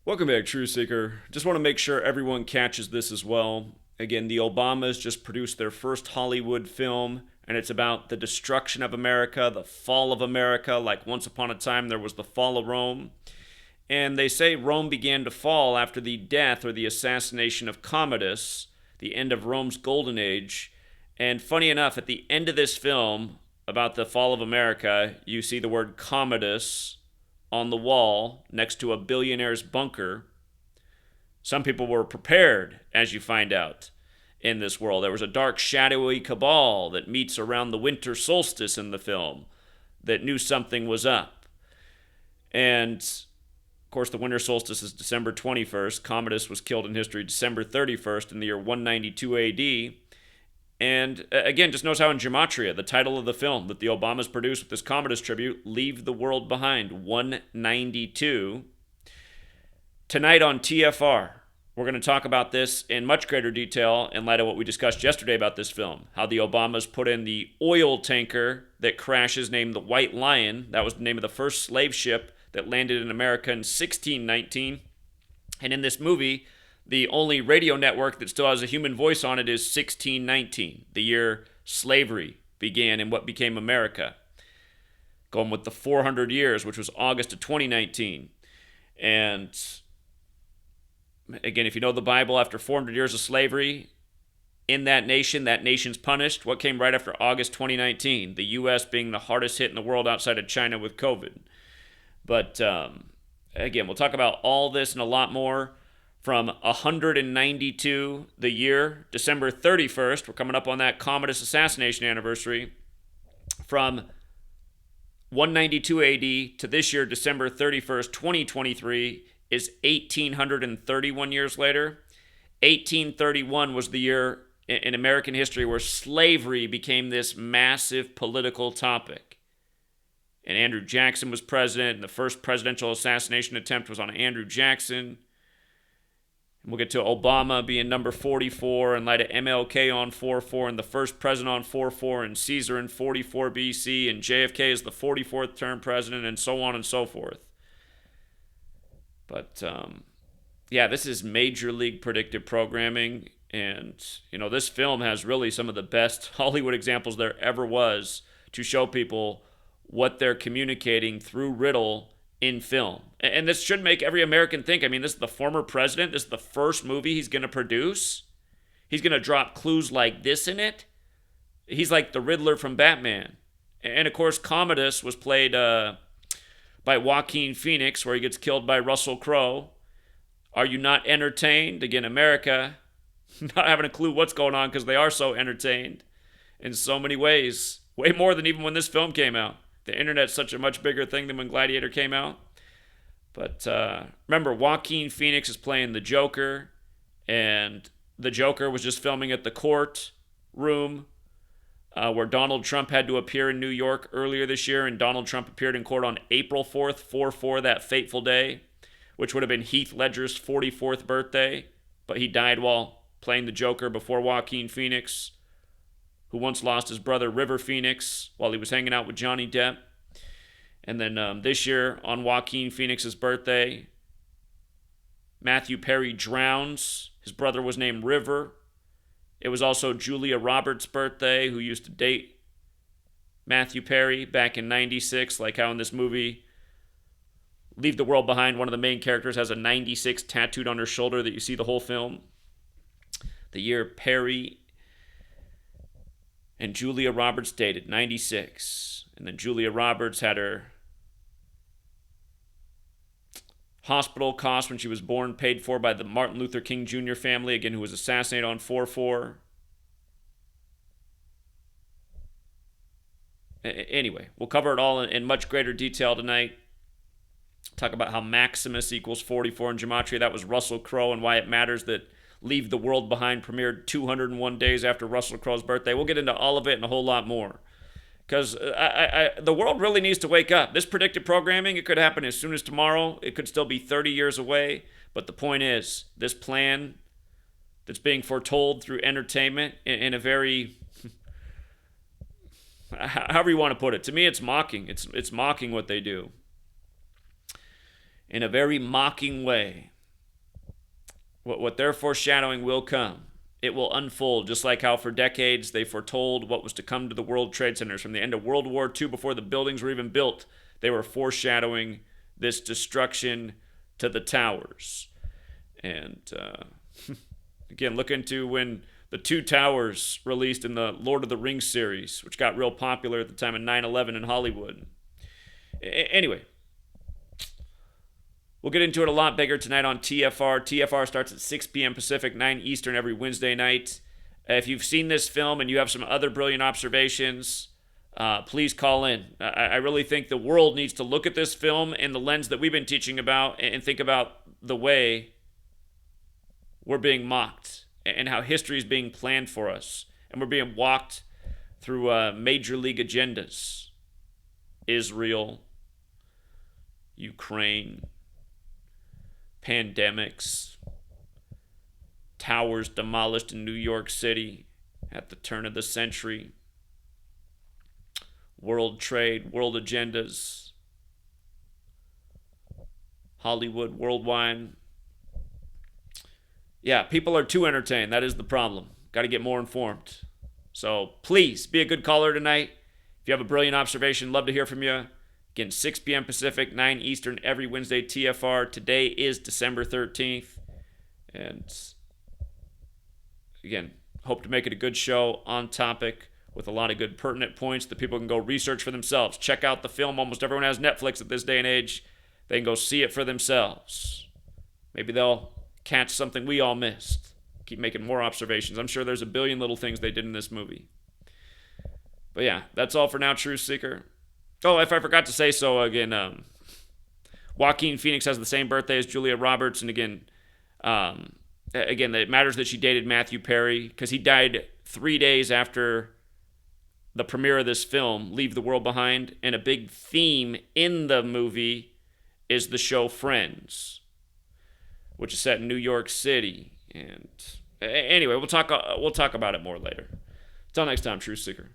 Welcome back, True Seeker. Just want to make sure everyone catches this as well. Again, the Obamas just produced their first Hollywood film, and it's about the destruction of America, the fall of America, like once upon a time there was the fall of Rome. And they say Rome began to fall after the death or the assassination of Commodus, the end of Rome's golden age. And funny enough, at the end of this film about the fall of America, you see the word Commodus on the wall next to a billionaire's bunker. Some people were prepared, as you find out, in this world. There was a dark, shadowy cabal that meets around the winter solstice in the film that knew something was up. And, of course, the winter solstice is December 21st. Commodus was killed in history December 31st in the year 192 AD. And again, just notice how in Gematria, the title of the film that the Obamas produced with this Commodus tribute, Leave the World Behind, 192. Tonight on TFR, we're going to talk about this in much greater detail in light of what we discussed yesterday about this film. How the Obamas put in the oil tanker that crashes named the White Lion. That was the name of the first slave ship that landed in America in 1619. And in this movie, the only radio network that still has a human voice on it is 1619, the year slavery began in what became America. Going with the 400 years, which was August of 2019. And again, if you know the Bible, after 400 years of slavery in that nation's punished. What came right after August 2019? The U.S. being the hardest hit in the world outside of China with COVID. But again, we'll talk about all this and a lot more. From 192, the year, December 31st, we're coming up on that Commodus assassination anniversary. From 192 AD to this year, December 31st, 2023, is 1,831 years later. 1831 was the year in American history where slavery became this massive political topic. And Andrew Jackson was president, and the first presidential assassination attempt was on Andrew Jackson. We'll get to Obama being number 44 in light of MLK on 44 and the first president on 44 and Caesar in 44 BC and JFK is the 44th term president and so on and so forth. But yeah, this is major league predictive programming. And, this film has really some of the best Hollywood examples there ever was to show people what they're communicating through riddle in film. And this should make every American think, this is the former president. This is the first movie he's going to produce. He's going to drop clues like this in it. He's like the Riddler from Batman. And of course, Commodus was played by Joaquin Phoenix, where he gets killed by Russell Crowe. Are you not entertained? Again, America, not having a clue what's going on because they are so entertained in so many ways. Way more than even when this film came out. The internet's such a much bigger thing than when Gladiator came out. But remember, Joaquin Phoenix is playing the Joker, and the Joker was just filming at the court room where Donald Trump had to appear in New York earlier this year, and Donald Trump appeared in court on April 4th, 4/4, that fateful day, which would have been Heath Ledger's 44th birthday, but he died while playing the Joker before Joaquin Phoenix, who once lost his brother River Phoenix while he was hanging out with Johnny Depp. And then this year, on Joaquin Phoenix's birthday, Matthew Perry drowns. His brother was named River. It was also Julia Roberts' birthday, who used to date Matthew Perry back in 96, like how in this movie, Leave the World Behind, one of the main characters has a 96 tattooed on her shoulder that you see the whole film. The year Perry and Julia Roberts dated, 96. And then Julia Roberts had her hospital costs when she was born paid for by the Martin Luther King Jr. family, again, who was assassinated on 4/4. Anyway, we'll cover it all in much greater detail tonight. Talk about how Maximus equals 44 in Gematria. That was Russell Crowe, and why it matters that Leave the World Behind premiered 201 days after Russell Crowe's birthday. We'll get into all of it and a whole lot more. Because the world really needs to wake up. This predictive programming, it could happen as soon as tomorrow. It could still be 30 years away. But the point is, this plan that's being foretold through entertainment in a very, however you want to put it. To me, it's mocking. It's mocking what they do. In a very mocking way. What they're foreshadowing will come. It will unfold, just like how for decades they foretold what was to come to the World Trade Centers. From the end of World War II, before the buildings were even built, they were foreshadowing this destruction to the towers. And again, look into when the Two Towers released in the Lord of the Rings series, which got real popular at the time of 9/11 in Hollywood. Anyway, we'll get into it a lot bigger tonight on TFR. TFR starts at 6 p.m. Pacific, 9 Eastern every Wednesday night. If you've seen this film and you have some other brilliant observations, please call in. I really think the world needs to look at this film in the lens that we've been teaching about and think about the way we're being mocked and how history is being planned for us. And we're being walked through major league agendas. Israel, Ukraine, pandemics, towers demolished in New York City at the turn of the century, world trade, world agendas, Hollywood, worldwide. Yeah, people are too entertained. That is the problem. Got to get more informed. So please be a good caller tonight. If you have a brilliant observation, love to hear from you. Again, 6 p.m. Pacific, 9 Eastern, every Wednesday, TFR. Today is December 13th. And again, hope to make it a good show, on topic, with a lot of good pertinent points that people can go research for themselves. Check out the film. Almost everyone has Netflix at this day and age. They can go see it for themselves. Maybe they'll catch something we all missed. Keep making more observations. I'm sure there's a billion little things they did in this movie. But yeah, that's all for now, Truth Seeker. Oh, if I forgot to say so, again, Joaquin Phoenix has the same birthday as Julia Roberts. And again, it matters that she dated Matthew Perry because he died 3 days after the premiere of this film, Leave the World Behind. And a big theme in the movie is the show Friends, which is set in New York City. And anyway, we'll talk about it more later. Until next time, Truth Seeker.